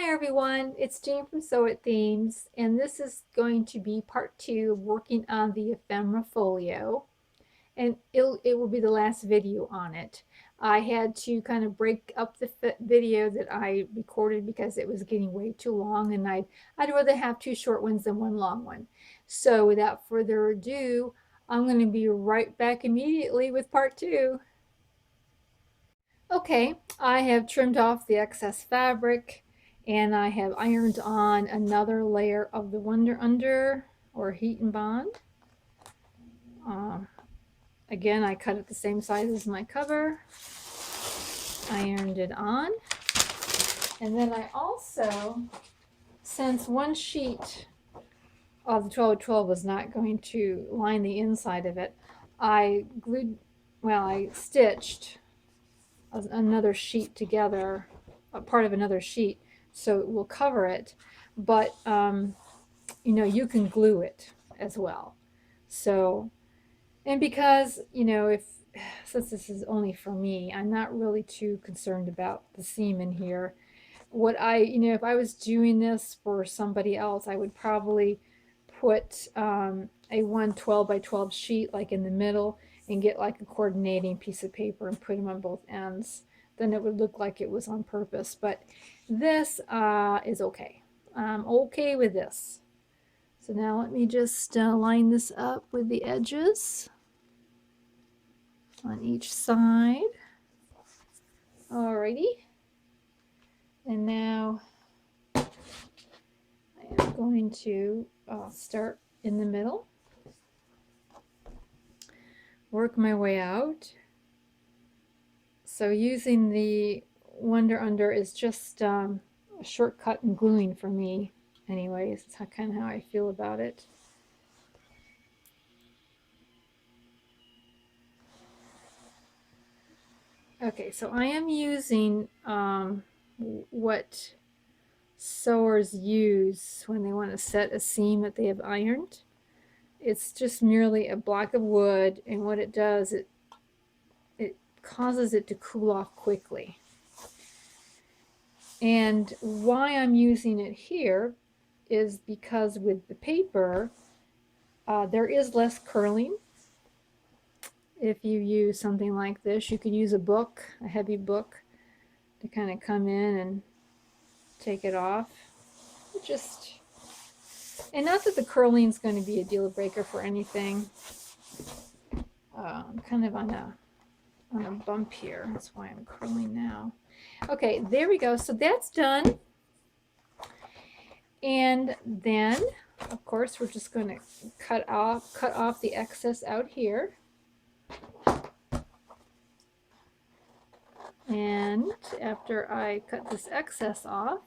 Hi everyone, it's Jean from Sew It Themes, and this is going to be part 2 of working on the ephemera folio, and it will be the last video on it. I had to kind of break up the video that I recorded because it was getting way too long, and I'd rather have 2 short ones than 1 long one. So without further ado, I'm going to be right back immediately with part 2. Okay, I have trimmed off the excess fabric and I have ironed on another layer of the Wonder Under or Heat and Bond. Um, Again, I cut it the same size as my cover, ironed it on, and then I also, since one sheet of the 12 was not going to line the inside of it, I stitched another sheet together, a part of another sheet, so it will cover it, but you can glue it as well. So, and because since this is only for me, I'm not really too concerned about the seam in here. What if I was doing this for somebody else, I would probably put a 112 by 12 sheet like in the middle and get like a coordinating piece of paper and put them on both ends. Then it would look like it was on purpose. But this is okay. I'm okay with this. So now let me just line this up with the edges on each side. Alrighty. And now I am going to start in the middle, work my way out. So using the Wonder Under is just a shortcut in gluing for me. Anyways, it's kind of how I feel about it. Okay, so I am using what sewers use when they want to set a seam that they have ironed. It's just merely a block of wood, and what it does, it causes it to cool off quickly. And why I'm using it here is because with the paper, there is less curling. If you use something like this, you could use a book, a heavy book, to kind of come in and take it off. And not that the curling is going to be a deal breaker for anything. I'm kind of on a bump here. That's why I'm curling now. Okay, there we go. So that's done. And then, of course, we're just going to cut off the excess out here. And after I cut this excess off,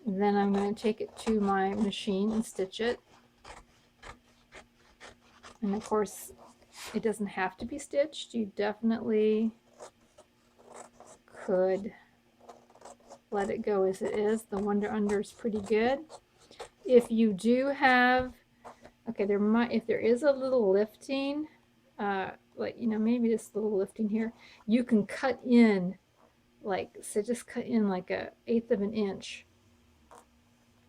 then I'm going to take it to my machine and stitch it. And of course, it doesn't have to be stitched. You definitely could let it go as it is. The Wonder Under is pretty good. If you do have, okay, if there is a little lifting, maybe this little lifting here, you can cut in, just cut in like 1/8 of an inch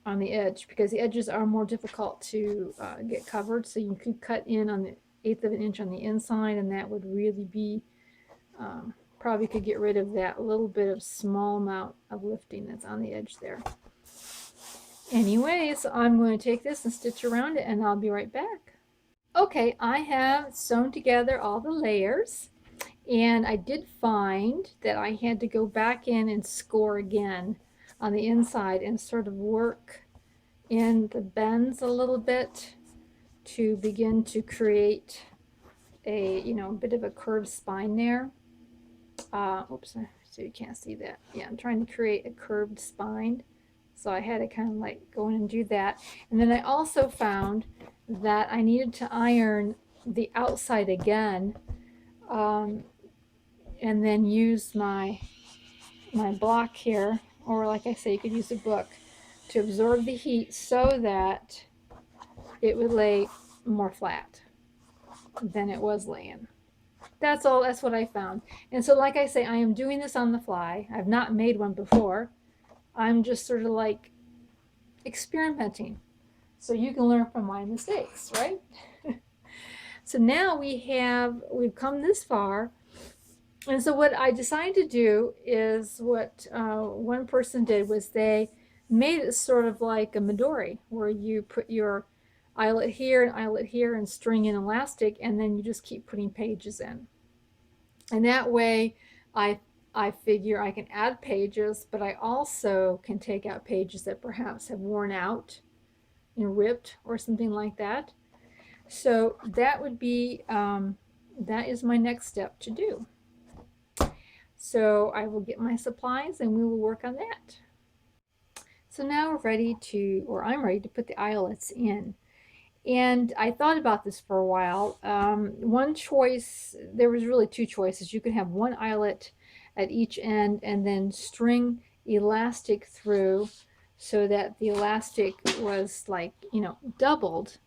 on the edge, because the edges are more difficult to get covered. So you could cut in on the 1/8 of an inch on the inside, and that would really be probably could get rid of that little bit of small amount of lifting that's on the edge there. Anyway, so I'm going to take this and stitch around it, and I'll be right back. Okay, I have sewn together all the layers, and I did find that I had to go back in and score again on the inside and sort of work in the bends a little bit to begin to create a bit of a curved spine there. Oops, so you can't see that. Yeah, I'm trying to create a curved spine, so I had to kind of like go in and do that. And then I also found that I needed to iron the outside again, and then use my block here, or like I say, you could use a book to absorb the heat so that it would lay more flat than it was laying. That's all. That's what I found. And so, like I say, I am doing this on the fly. I've not made one before. I'm just sort of like experimenting. So you can learn from my mistakes, right? So now we've come this far. And so what I decided to do is what one person did was they made it sort of like a Midori, where you put your eyelet here and string in elastic, and then you just keep putting pages in. And that way I I figure I can add pages, but I also can take out pages that perhaps have worn out and ripped or something like that. So that would be that is my next step to do. So I will get my supplies and we will work on that. So now we're ready to, or I'm ready to put the eyelets in. And I thought about this for a while. One choice, there was really two choices. You could have one eyelet at each end and then string elastic through so that the elastic was like, doubled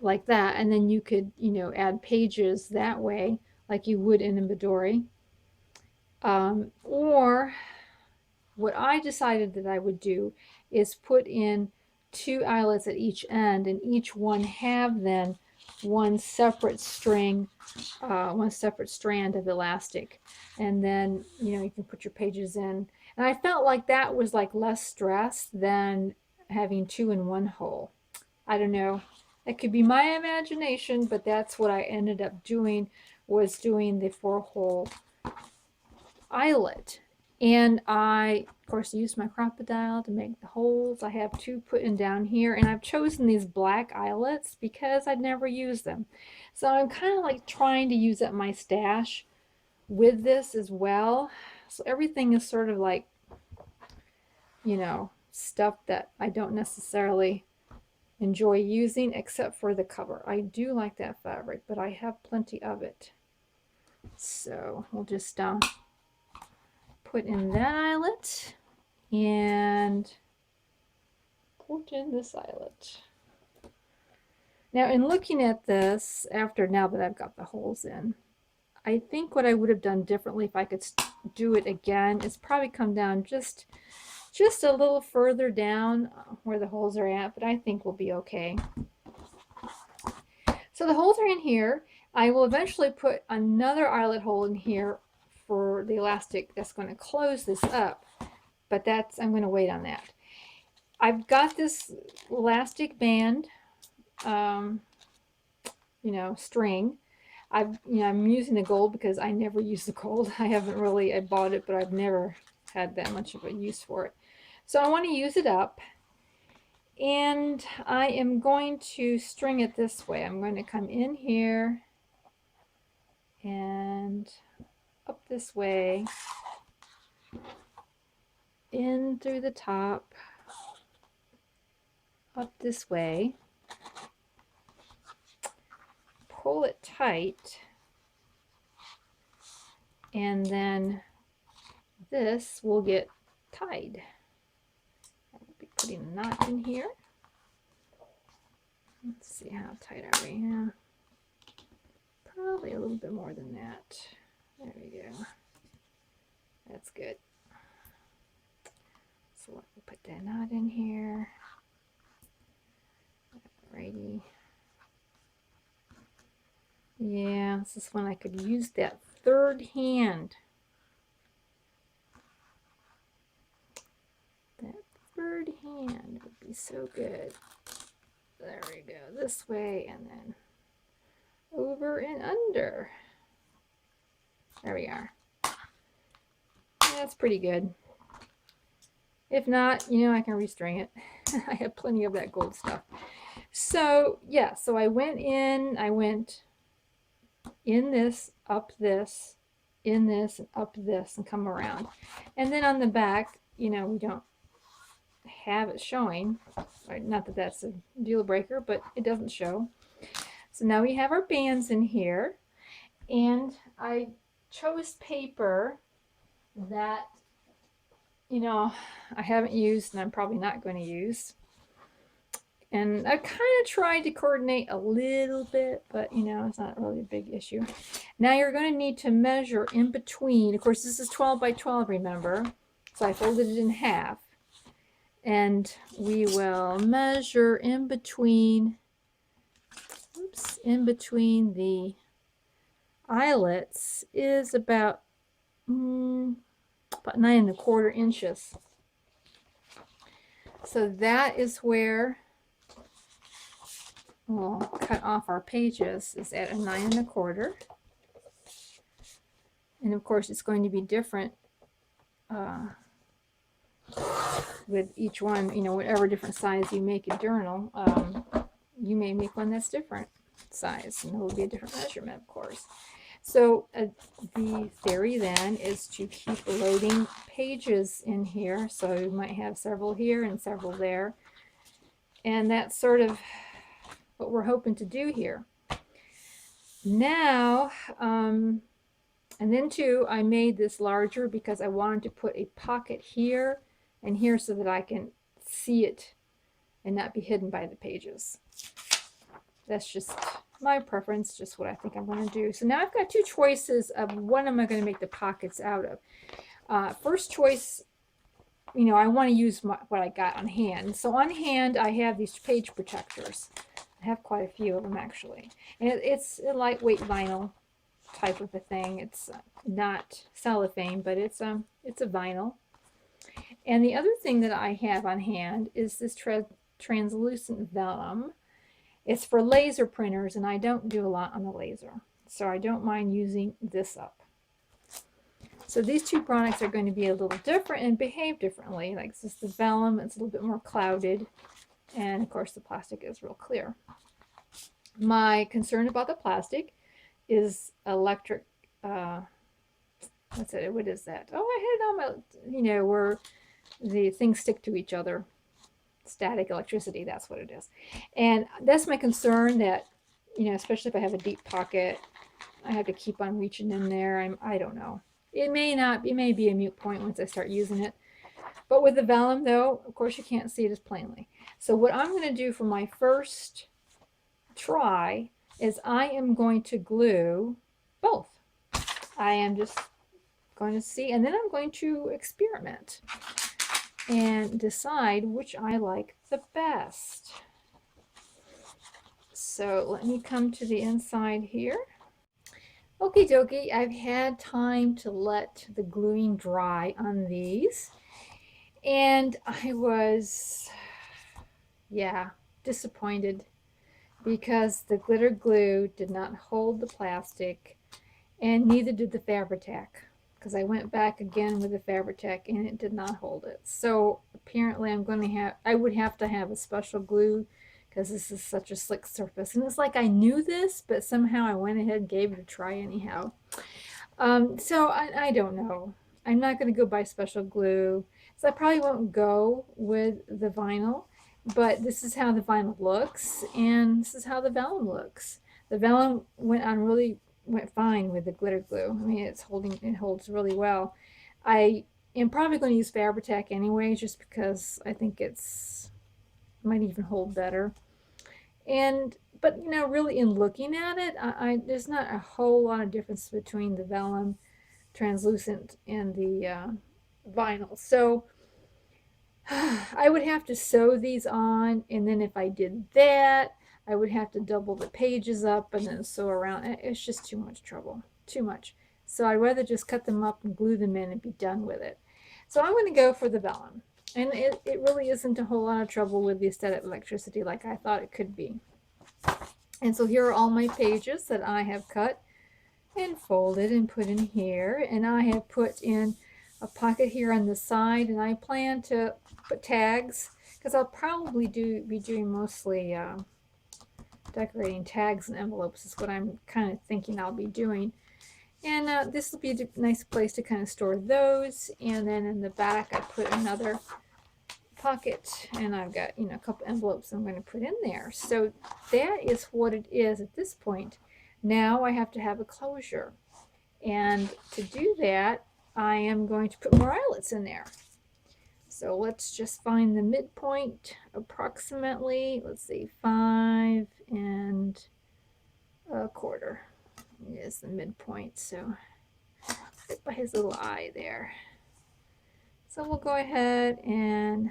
like that. And then you could, add pages that way like you would in a Midori. Or what I decided that I would do is put in two eyelets at each end, and each one have then one separate string, one separate strand of elastic, and then you can put your pages in. And I felt like that was like less stress than having two in one hole. I don't know. It could be my imagination, but that's what I ended up doing, was doing the 4-hole eyelet. And I, of course, used my crocodile to make the holes. I have two put in down here, and I've chosen these black eyelets because I'd never used them. So I'm kind of like trying to use up my stash with this as well. So everything is sort of like, stuff that I don't necessarily enjoy using except for the cover. I do like that fabric, but I have plenty of it. So we'll just put in that eyelet and put in this eyelet. Now, in looking at this, now that I've got the holes in, I think what I would have done differently if I could do it again is probably come down just a little further down where the holes are at, but I think we'll be okay. So the holes are in here. I will eventually put another eyelet hole in here for the elastic that's going to close this up, but I'm going to wait on that. I've got this elastic band, string. I'm using the gold because I never use the gold. I bought it, but I've never had that much of a use for it. So I want to use it up, and I am going to string it this way. I'm going to come in here and up this way, in through the top, up this way, pull it tight, and then this will get tied. I'll be putting a knot in here. Let's see, how tight are we? Yeah, probably a little bit more than that. There we go. That's good. So let me put that knot in here. Alrighty. Yeah, this is when I could use that third hand. That third hand would be so good. There we go. This way and then over and under. There we are. That's pretty good. If not, I can restring it. I have plenty of that gold stuff. So yeah, so I went in this, up this, in this, and up this, and come around. And then on the back, we don't have it showing. Right? Not that that's a deal breaker, but it doesn't show. So now we have our bands in here, and I chose paper that I haven't used and I'm probably not going to use. And I kind of tried to coordinate a little bit, but it's not really a big issue. Now you're going to need to measure in between. Of course, this is 12 by 12, remember? So I folded it in half. And we will measure in between, in between the eyelets is about 9¼ inches. So that is where we'll cut off our pages, is at a 9¼ and of course it's going to be different with each one, you know, whatever different size you make a journal. You may make one that's different size and it will be a different measurement, of course. So the theory then is to keep loading pages in here. So you might have several here and several there. And that's sort of what we're hoping to do here. Now, and then too, I made this larger because I wanted to put a pocket here and here so that I can see it and not be hidden by the pages. That's just my preference, just what I think I'm going to do. So now I've got two choices of what am I going to make the pockets out of. First choice, you know, I want to use what I got on hand. So on hand, I have these page protectors. I have quite a few of them actually. And it's a lightweight vinyl type of a thing. It's not cellophane, but it's a vinyl. And the other thing that I have on hand is this translucent vellum. It's for laser printers, and I don't do a lot on the laser, so I don't mind using this up. So these two products are going to be a little different and behave differently. Like this is the vellum, it's a little bit more clouded, and of course the plastic is real clear. My concern about the plastic is electric, what's it, what is that? Oh, I had it on my, you know, where the things stick to each other. Static electricity, that's what it is. And that's my concern, that, you know, especially if I have a deep pocket, I have to keep on reaching in there. I don't know. It may be a moot point once I start using it. But with the vellum though, of course you can't see it as plainly. So what I'm going to do for my first try is I am going to glue both. I am just going to see, and then I'm going to experiment and decide which I like the best. So let me come to the inside here. Okie dokie, I've had time to let the gluing dry on these, and I was, yeah, disappointed because the glitter glue did not hold the plastic, and neither did the Fabri-Tac, because I went back again with the Fabri-Tac and it did not hold it. So apparently I would have to have a special glue, because this is such a slick surface. And it's like I knew this, but somehow I went ahead and gave it a try anyhow. So I don't know. I'm not going to go buy special glue. So I probably won't go with the vinyl, but this is how the vinyl looks, and this is how the vellum looks. The vellum went fine with the glitter glue. I mean, it holds really well. I am probably going to use Fabri-Tac anyway, just because I think it might even hold better. But you know, really in looking at it, there's not a whole lot of difference between the vellum translucent and the vinyl. So I would have to sew these on, and then if I did that, I would have to double the pages up and then sew around. It's just too much trouble, too much. So I'd rather just cut them up and glue them in and be done with it. So I'm going to go for the vellum. And it really isn't a whole lot of trouble with the static electricity like I thought it could be. And so here are all my pages that I have cut and folded and put in here. And I have put in a pocket here on the side, and I plan to put tags, because I'll probably be doing mostly decorating tags and envelopes is what I'm kind of thinking I'll be doing. And this will be a nice place to kind of store those. And then in the back I put another pocket, and I've got, you know, a couple envelopes I'm going to put in there. So that is what it is at this point. Now I have to have a closure, and to do that I am going to put more eyelets in there. So let's just find the midpoint approximately. Let's see, 5 1/4 is the midpoint. So by his little eye there. So we'll go ahead and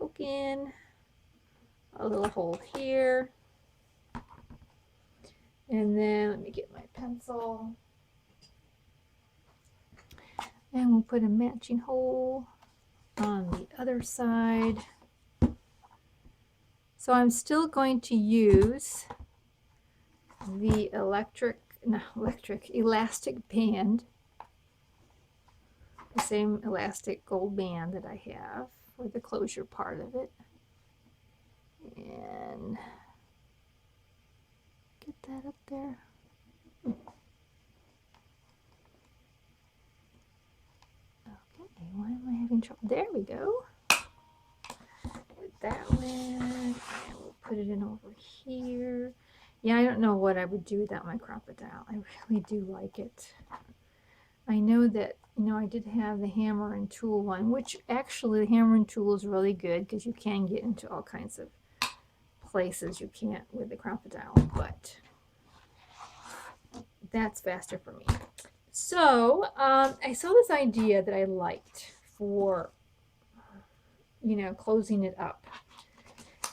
poke in a little hole here. And then let me get my pencil. And we'll put a matching hole on the other side. So I'm still going to use the elastic band, the same elastic gold band that I have for the closure part of it. And get that up there. Okay, why am I having trouble? There we go. Get that one, and we'll put it in over here. Yeah, I don't know what I would do without my crocodile. I really do like it. I know that, you know, I did have the hammer and tool one, which actually the hammer and tool is really good because you can get into all kinds of places you can't with the crocodile, but that's faster for me. So I saw this idea that I liked for, you know, closing it up.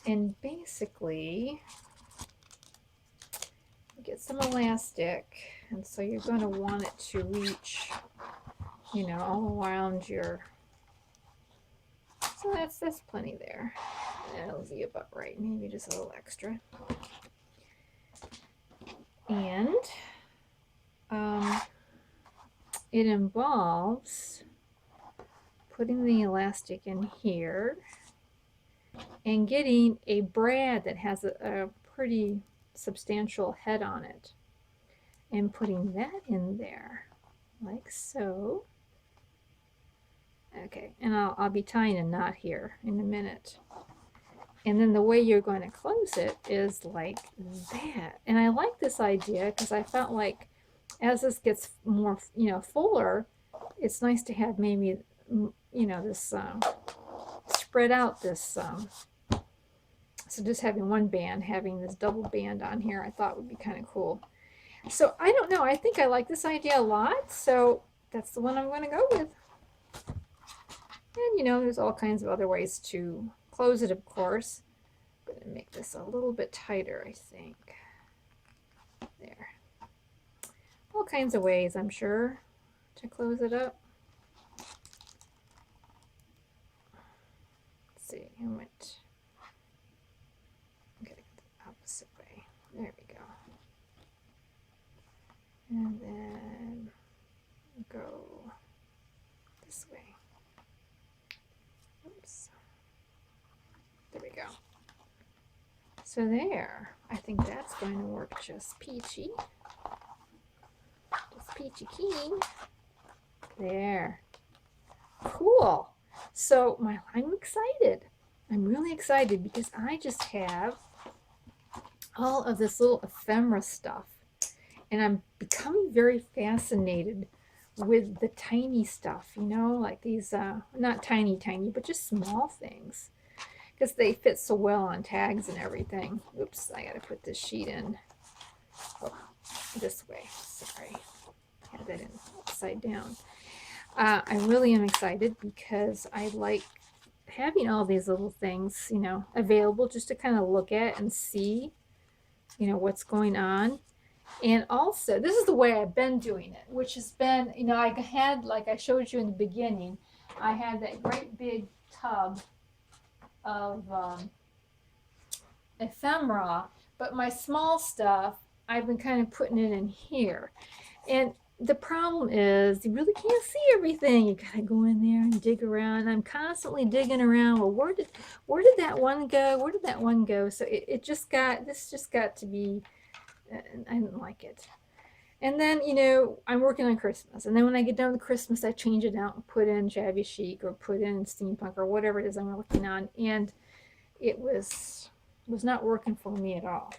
And basically, get some elastic, and so you're going to want it to reach, you know, all around your, so that's plenty there. That'll be about right, maybe just a little extra. And it involves putting the elastic in here and getting a brad that has a pretty substantial head on it and putting that in there like so. Okay, and I'll be tying a knot here in a minute. And then the way you're going to close it is like that. And I like this idea because I felt like as this gets more, you know, fuller, it's nice to have maybe, you know, this spread out this so just having one band, having this double band on here, I thought would be kind of cool. So I don't know, I think I like this idea a lot, so that's the one I'm going to go with. And you know, there's all kinds of other ways to close it, of course. I'm going to make this a little bit tighter, I think. There. All kinds of ways, I'm sure, to close it up. Let's see, I went, I'm going to go the opposite way. There we go. And then go this way. Oops. There we go. So there, I think that's going to work just peachy. Just peachy keen. There. Cool. So I'm excited. I'm really excited because I just have all of this little ephemera stuff. And I'm becoming very fascinated with the tiny stuff, you know, like these, not tiny, but just small things. Because they fit so well on tags and everything. Oops, I got to put this sheet in. Oh, this way. Sorry. Had that in upside down. I really am excited because I like having all these little things, you know, available just to kind of look at and see, you know, what's going on. And also, this is the way I've been doing it, which has been, you know, I had, like I showed you in the beginning, I had that great big tub of ephemera, but my small stuff, I've been kind of putting it in here. And the problem is you really can't see everything. You gotta go in there and dig around. I'm constantly digging around. Well, where did that one go? Where did that one go? So this just got to be, I didn't like it. And then, you know, I'm working on Christmas. And then when I get done with Christmas, I change it out and put in shabby chic or put in steampunk or whatever it is I'm working on. And it was not working for me at all.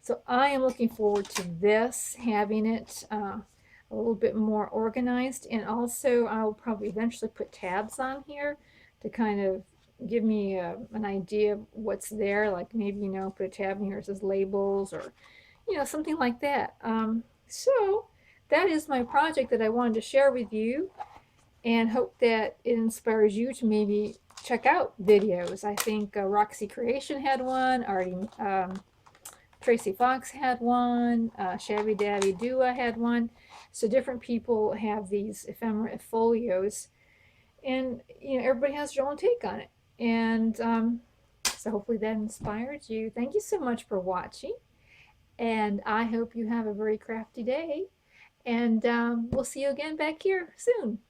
So I am looking forward to this, having it a little bit more organized. And also I'll probably eventually put tabs on here to kind of give me an idea of what's there. Like maybe, you know, put a tab in here that says labels or, you know, something like that. So that is my project that I wanted to share with you and hope that it inspires you to maybe check out videos. I think Roxy Creation had one, Tracy Fox had one, Shabby Dabby Dua had one. So different people have these ephemera folios, and everybody has their own take on it. And so hopefully that inspires you. Thank you so much for watching, and I hope you have a very crafty day. And we'll see you again back here soon.